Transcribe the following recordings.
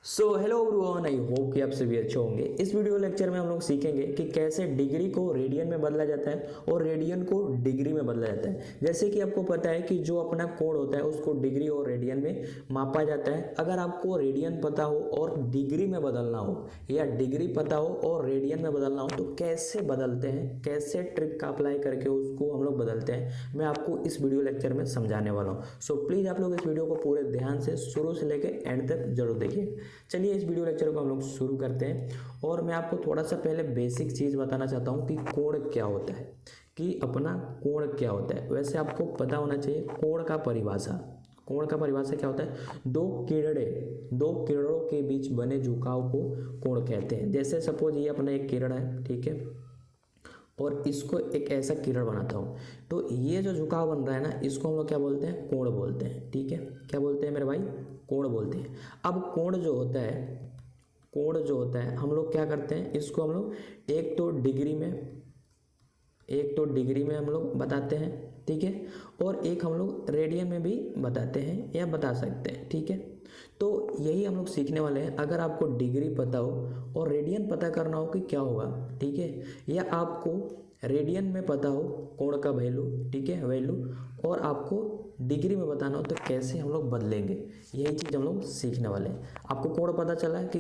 So hello everyone, I hope कि आप सभी अच्छे होंगे। इस वीडियो लेक्चर में हम लोग सीखेंगे कि कैसे डिग्री को रेडियन में बदला जाता है और रेडियन को डिग्री में बदला जाता है। जैसे कि आपको पता है कि जो अपना कोण होता है उसको डिग्री और रेडियन में मापा जाता है। अगर आपको रेडियन पता हो और डिग्री में बदलना हो या डिग्री पता हो और रेडियन में बदलना हो तो कैसे बदलते हैं, कैसे ट्रिक का अप्लाई करके उसको हम लोग बदलते हैं, मैं आपको इस वीडियो लेक्चर में समझाने वाला हूँ। सो प्लीज़ आप लोग इस वीडियो को पूरे ध्यान से शुरू से लेकर एंड तक जरूर देखिए। चलिए इस वीडियो लेक्चर को हम लोग शुरू करते हैं और मैं आपको थोड़ा सा पहले बेसिक चीज़ बताना चाहता हूँ कि कोण क्या होता है, कि अपना कोण क्या होता है। वैसे आपको पता होना चाहिए कोण का परिभाषा क्या होता है। दो किरणों के बीच बने झुकाव को कोण कहते हैं। जैसे सपोज ये अपना एक किरण है, ठीक है, और इसको एक ऐसा किरण बनाता हूँ तो ये जो झुकाव बन रहा है ना, इसको हम लोग क्या बोलते हैं, कोण बोलते हैं। ठीक है, क्या बोलते हैं मेरे भाई, कोण बोलते हैं। अब कोण जो होता है हम लोग क्या करते हैं, इसको हम लोग एक तो डिग्री में हम लोग बताते हैं, ठीक है, और एक हम लोग रेडियन में भी बताते हैं या बता सकते हैं। ठीक है, तो यही हम लोग सीखने वाले हैं। अगर आपको डिग्री पता हो और रेडियन पता करना हो कि क्या होगा, ठीक है, या आपको रेडियन में पता हो कोण का वैल्यू, ठीक है, वैल्यू, और आपको डिग्री में बताना हो तो कैसे हम लोग बदलेंगे, यही चीज़ हम लोग सीखने वाले हैं। आपको कोण पता चला कि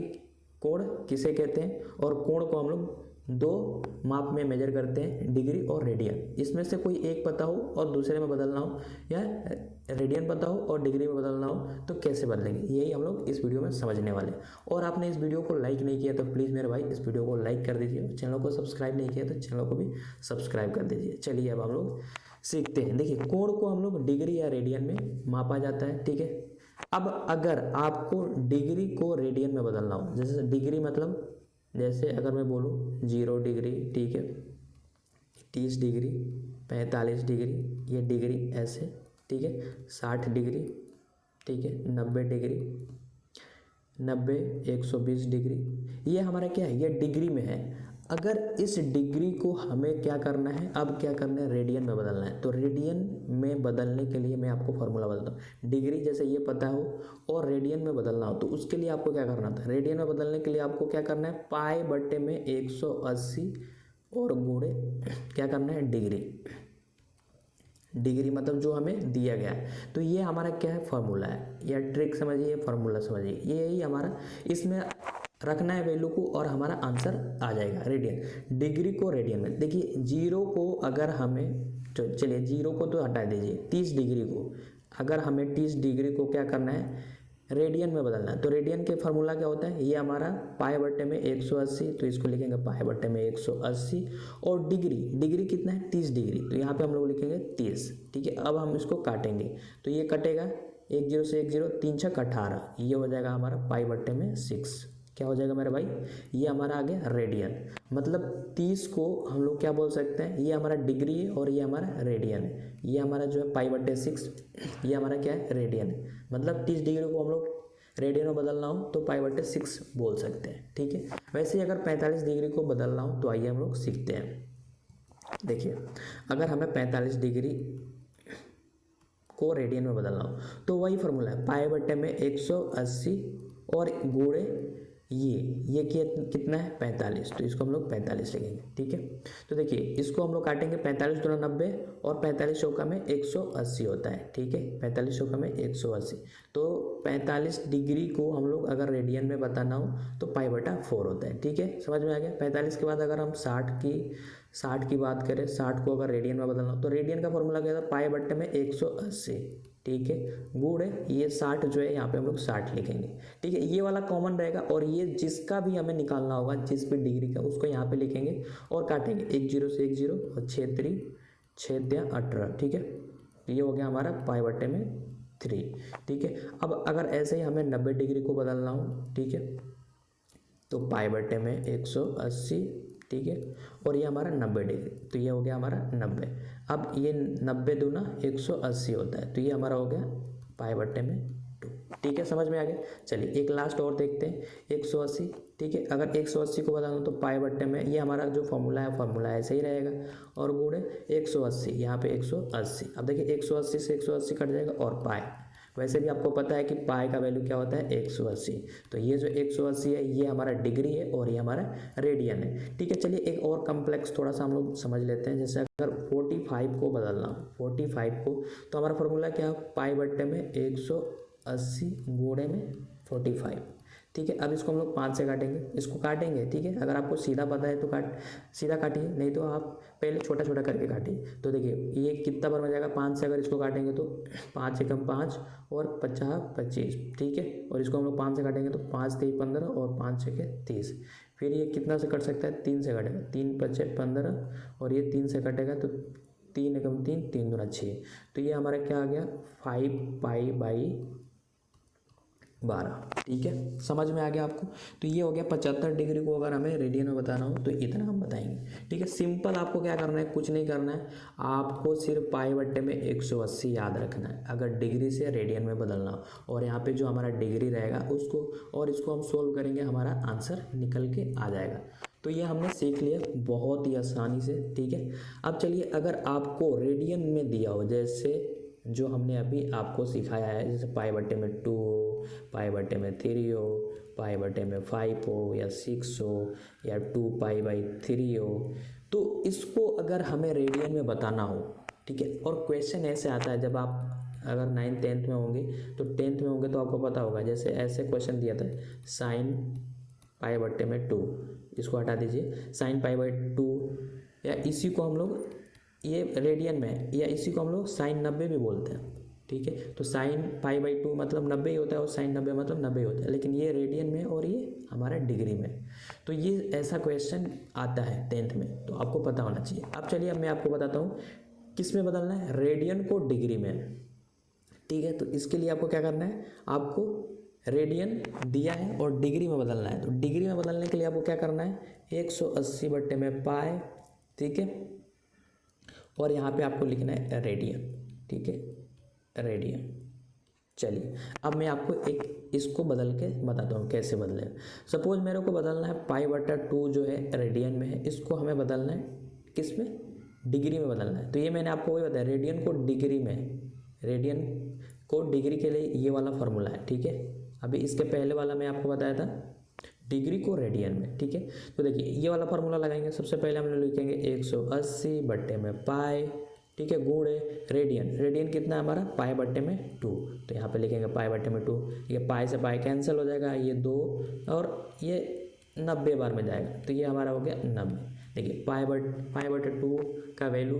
कोण किसे कहते हैं और कोण को हम लोग दो माप में मेजर करते हैं, डिग्री और रेडियन। इसमें से कोई एक पता हो और दूसरे में बदलना हो, या रेडियन पता हो और डिग्री में बदलना हो तो कैसे बदलेंगे, यही हम लोग इस वीडियो में समझने वाले हैं। और आपने इस वीडियो को लाइक नहीं किया तो प्लीज़ मेरे भाई इस वीडियो को लाइक कर दीजिए। चैनल को सब्सक्राइब नहीं किया तो चैनल को भी सब्सक्राइब कर दीजिए। चलिए अब हम लोग सीखते हैं। देखिए, कोण को हम लोग डिग्री या रेडियन में मापा जाता है, ठीक है। अब अगर आपको डिग्री को रेडियन में बदलना हो, जैसे डिग्री मतलब जैसे अगर मैं बोलूँ 0 डिग्री, ठीक है, 30 डिग्री, 45 डिग्री, ये डिग्री ऐसे, ठीक है, 60 डिग्री, ठीक है, 90 डिग्री, 120 डिग्री, ये हमारा क्या है, ये डिग्री में है। अगर इस डिग्री को हमें क्या करना है, अब क्या करना है, रेडियन में बदलना है। तो रेडियन में बदलने के लिए मैं आपको फॉर्मूला बताता हूँ। डिग्री जैसे ये पता हो और रेडियन में बदलना हो तो उसके लिए आपको क्या करना था, रेडियन में बदलने के लिए आपको क्या करना है, पाई बट्टे में 180 और गुणे क्या करना है, डिग्री मतलब जो हमें दिया गया है। तो ये हमारा क्या है, फॉर्मूला है, या ट्रिक समझिए, फॉर्मूला समझिए, ये यही हमारा, इसमें रखना है वैल्यू को और हमारा आंसर आ जाएगा रेडियन। डिग्री को रेडियन में, देखिए 0 को अगर हमें, चलिए 0 को तो हटा दीजिए, 30 डिग्री को अगर हमें 30 डिग्री को क्या करना है, रेडियन में बदलना है। तो रेडियन के फार्मूला क्या होता है, ये हमारा पाई बट्टे में 180, तो इसको लिखेंगे पाई बट्टे में 180, और डिग्री कितना है, 30 डिग्री, तो यहाँ पे हम लोग लिखेंगे 30। ठीक है, अब हम इसको काटेंगे तो ये कटेगा 1 0 से 1 0, 3 6 18, ये हो जाएगा हमारा पाई बट्टे में 6। क्या हो जाएगा मेरे भाई, ये हमारा आ गया रेडियन। मतलब 30 को हम लोग क्या बोल सकते हैं, ये हमारा डिग्री है और ये हमारा रेडियन है। ये हमारा जो है पाई बट्टे 6, ये हमारा क्या है, रेडियन है। मतलब 30 डिग्री को हम लोग रेडियन में बदलना हो तो पाई बट्टे 6 बोल सकते हैं। ठीक है, वैसे ही अगर 45 डिग्री को बदलना हो तो आइए हम लोग सीखते हैं। देखिए, अगर हमें 45 डिग्री को रेडियन में बदलना हो तो वही फॉर्मूला है, पाई बट्टे में 180 और गुणे ये कितना है, 45, तो इसको हम लोग 45 लिखेंगे। ठीक है, तो देखिए इसको हम लोग काटेंगे, 45 दूना 90 और 45 चौका में 180 होता है। ठीक है, 45 चौका में 180, तो 45 डिग्री को हम लोग अगर रेडियन में बताना हो तो पाई बटा 4 होता है। ठीक है, समझ में आ गया। 45 के बाद अगर हम 60 की बात करें, 60 को अगर रेडियन में बदलना हो तो रेडियन का फॉर्मूला क्या था, पाई बट्टे में 180, ठीक है, गुण ये 60 जो है यहाँ पे हम लोग 60 लिखेंगे। ठीक है, ये वाला कॉमन रहेगा और ये जिसका भी हमें निकालना होगा, जिस भी डिग्री का, उसको यहाँ पे लिखेंगे और काटेंगे 1 0 से 1 0 और 6 3 6 18। ठीक है, ये हो गया हमारा पाई बट्टे में 3। ठीक है, अब अगर ऐसे ही हमें 90 डिग्री को बदलना हो, ठीक है, तो पाई बट्टे में 180, ठीक है, और ये हमारा 90 डिग्री, तो ये हो गया हमारा 90। अब ये 90 दूना 180 होता है, तो ये हमारा हो गया पाई बट्टे में 2। ठीक है, समझ में आ गया। चलिए एक लास्ट और देखते हैं, 180। ठीक है, अगर 180 को बताना तो पाई बट्टे में, ये हमारा जो फॉर्मूला है सही रहेगा, और गुणे 180, यहाँ पे 180। अब देखिए 180 से 180 कट जाएगा और पाई वैसे भी आपको पता है कि पाई का वैल्यू क्या होता है 180। तो ये जो 180 है ये हमारा डिग्री है और ये हमारा रेडियन है। ठीक है, चलिए एक और कम्प्लेक्स थोड़ा सा हम लोग समझ लेते हैं। जैसे अगर 45 को बदलना, 45 को, तो हमारा फॉर्मूला क्या है, पाई बट्टे में 180 गुणे में 45। ठीक है, अब इसको हम लोग 5 से काटेंगे, इसको काटेंगे। ठीक है, अगर आपको सीधा पता है तो सीधा काटिए, नहीं तो आप पहले छोटा छोटा करके काटिए। तो देखिए ये कितना बार में जाएगा, 5 से अगर इसको काटेंगे तो 5 एकम 5 और 50 25। ठीक है, और इसको हम लोग 5 से काटेंगे तो 5 3 15 और 5 6 30। फिर ये कितना से कट सकता है, 3 से कटेगा, 3 5 15 और ये 3 से कटेगा तो 3 एकम 3 3 दूना 6। तो ये हमारा क्या आ गया, 5 पाई बाई 12। ठीक है, समझ में आ गया आपको। तो ये हो गया 75 डिग्री को अगर हमें रेडियन में बताना हो तो इतना हम बताएंगे। ठीक है, सिंपल आपको क्या करना है, कुछ नहीं करना है, आपको सिर्फ पाई बट्टे में 180 याद रखना है अगर डिग्री से रेडियन में बदलना हो। और यहाँ पे जो हमारा डिग्री रहेगा उसको और इसको हम सोल्व करेंगे, हमारा आंसर निकल के आ जाएगा। तो ये हमने सीख लिया बहुत ही आसानी से। ठीक है, अब चलिए अगर आपको रेडियन में दिया हो, जैसे जो हमने अभी आपको सिखाया है, जैसे पाई बट्टे में 2 हो, पाई बट्टे में 3 हो, पाई बट्टे में 5 हो या 6 हो या 2 पाई बाई 3 हो, तो इसको अगर हमें रेडियन में बताना हो। ठीक है, और क्वेश्चन ऐसे आता है, जब आप अगर 9th 10th में होंगे तो 10th में होंगे तो आपको पता होगा, जैसे ऐसे क्वेश्चन दिया था, साइन पाई बट्टे में 2, इसको हटा दीजिए, साइन पाई बाई 2, या इसी को हम लोग ये रेडियन में, या इसी को हम लोग साइन 90 भी बोलते हैं। ठीक है, तो साइन पाई बाई 2 मतलब 90 ही होता है और साइन 90 मतलब 90 ही होता है, लेकिन ये रेडियन में और ये हमारा डिग्री में। तो ये ऐसा क्वेश्चन आता है 10th में, तो आपको पता होना चाहिए। अब चलिए अब मैं आपको बताता हूँ किस में बदलना है, रेडियन को डिग्री में। ठीक है, तो इसके लिए आपको क्या करना है, आपको रेडियन दिया है और डिग्री में बदलना है। तो डिग्री में बदलने के लिए आपको क्या करना है, 180 बट्टे में पाई। ठीक है, और यहाँ पे आपको लिखना है रेडियन। ठीक है, रेडियन। चलिए अब मैं आपको एक इसको बदल के बताता हूँ कैसे बदले। सपोज मेरे को बदलना है पाई बटा 2 जो है रेडियन में है, इसको हमें बदलना है किस में, डिग्री में बदलना है। तो ये मैंने आपको वही बताया, रेडियन को डिग्री में, रेडियन को डिग्री के लिए ये वाला फॉर्मूला है। ठीक है, अभी इसके पहले वाला मैं आपको बताया था डिग्री को रेडियन में। ठीक है, तो देखिए ये वाला फार्मूला लगाएंगे, सबसे पहले हम लोग लिखेंगे 180 बट्टे में पाई। ठीक है, गुणे रेडियन, रेडियन कितना है हमारा, पाई बट्टे में 2, तो यहाँ पे लिखेंगे पाई बट्टे में 2। ये पाई से पाई कैंसिल हो जाएगा, ये 2 और ये 90 बार में जाएगा, तो ये हमारा हो गया 90। देखिए पाई बट्टे 2 का वैल्यू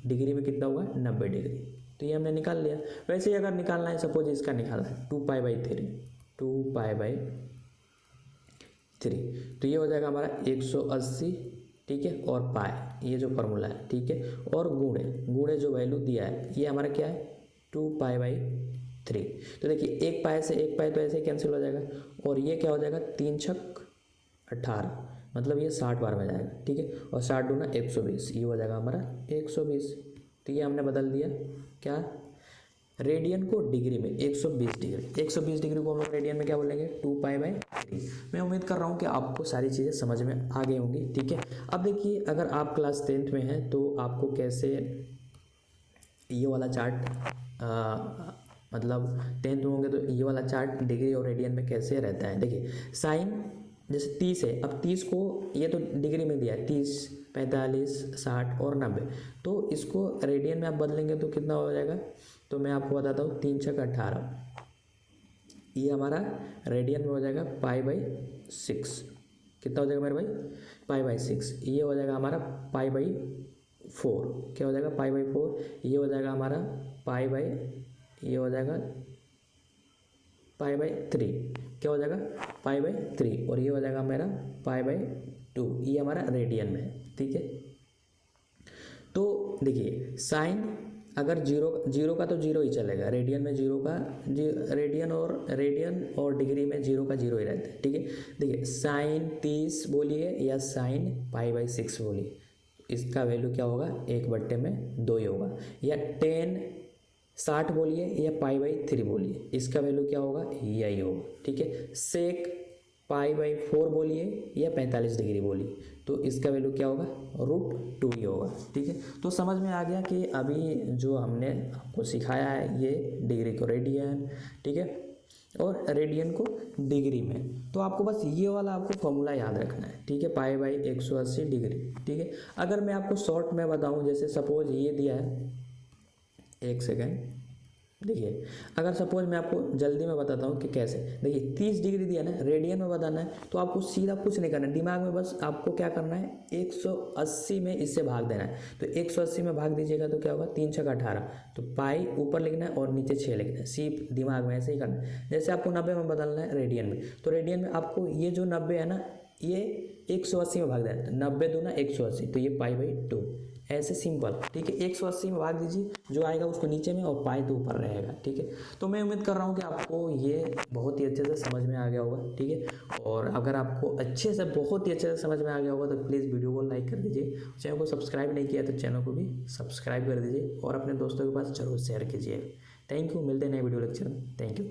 डिग्री में कितना होगा, 90 डिग्री। तो ये हमने निकाल लिया। वैसे ही अगर निकालना है, सपोज इसका निकालना है 2 पाई बाई 3, 2 पाई बाई 3, तो ये हो जाएगा हमारा 180। ठीक है, और पाई ये जो फॉर्मूला है। ठीक है, और गुणे जो वैल्यू दिया है ये हमारा क्या है, 2 पाई बाई 3। तो देखिए एक पाई से एक पाई तो ऐसे ही कैंसिल हो जाएगा, और ये क्या हो जाएगा, 3 छक 18, मतलब ये 60 बार में जाएगा। ठीक है, और 60 दूना 120, ये हो जाएगा हमारा 120। तो ये हमने बदल दिया क्या, रेडियन को डिग्री में 120 डिग्री। 120 डिग्री को हम लोग रेडियन में क्या बोलेंगे, 2 पाई बाई 3। मैं उम्मीद कर रहा हूँ कि आपको सारी चीज़ें समझ में आ गई होंगी। ठीक है, अब देखिए अगर आप क्लास 10th में हैं तो आपको कैसे ये वाला चार्ट मतलब 10th में होंगे तो ये वाला चार्ट डिग्री और रेडियन में कैसे रहता है। देखिए साइन जैसे 30 है, अब 30 को ये तो डिग्री में दिया है, 30 45 60 और 90, तो इसको रेडियन में आप बदलेंगे तो कितना हो जाएगा, तो मैं आपको बताता हूँ, 3 छक 18, ये हमारा रेडियन में हो जाएगा पाई बाई 6। कितना हो जाएगा मेरे भाई, पाई बाई 6। ये हो जाएगा हमारा पाई बाई 4, क्या हो जाएगा, पाई बाई 4। ये हो जाएगा हमारा पाई बाई, ये हो जाएगा पाई बाई 3, क्या हो जाएगा, पाई बाई 3, और ये हो जाएगा मेरा पाई बाई 2। ये हमारा रेडियन में है। ठीक है, तो देखिए साइन अगर जीरो का तो जीरो ही चलेगा, रेडियन में जीरो का रेडियन और डिग्री में जीरो का जीरो ही रहता है। ठीक है, देखिए साइन 30 बोलिए या साइन पाई बाई 6 बोलिए, इसका वैल्यू क्या होगा, 1 बट्टे में 2 ही होगा। या 10 60 बोलिए या पाई बाई 3 बोलिए, इसका वैल्यू क्या होगा, यही होगा। ठीक है, सेक π/4 बोलिए या 45 डिग्री बोलिए, तो इसका वैल्यू क्या होगा, √2 ही होगा। ठीक है, तो समझ में आ गया कि अभी जो हमने आपको सिखाया है ये डिग्री को रेडियन, ठीक है, और रेडियन को डिग्री में। तो आपको बस ये वाला आपको फॉर्मूला याद रखना है। ठीक है, π/180 डिग्री। ठीक है, अगर मैं आपको शॉर्ट में बताऊं, जैसे सपोज ये दिया है, एक सेकेंड देखिए, अगर सपोज मैं आपको जल्दी में बताता हूँ कि कैसे, देखिए 30 डिग्री दिया ना, रेडियन में बताना है, तो आपको सीधा कुछ नहीं करना है, दिमाग में बस आपको क्या करना है, 180 में इससे भाग देना है। तो 180 में भाग दीजिएगा तो क्या होगा, 3 छक्का 18, तो पाई ऊपर लिखना है और नीचे 6 लिखना है, सिर्फ दिमाग में ऐसे ही करना है। जैसे आपको 90 में बदलना है रेडियन में, तो रेडियन में आपको ये जो 90 है ना, ये 180 में भाग देना है, तो 90 दूना 180, तो ये π/2, ऐसे सिंपल। ठीक है, 180 में भाग दीजिए, जो आएगा उसको नीचे में और पाई तो ऊपर रहेगा। ठीक है, तो मैं उम्मीद कर रहा हूँ कि आपको ये बहुत ही अच्छे से समझ में आ गया होगा। ठीक है, और अगर आपको अच्छे से बहुत ही अच्छे से समझ में आ गया होगा तो प्लीज़ वीडियो को लाइक कर दीजिए, चैनल को सब्सक्राइब नहीं किया तो चैनल को भी सब्सक्राइब कर दीजिए और अपने दोस्तों के पास जरूर शेयर कीजिए। थैंक यू, मिलते हैं नए वीडियो लेक्चर में। Thank you.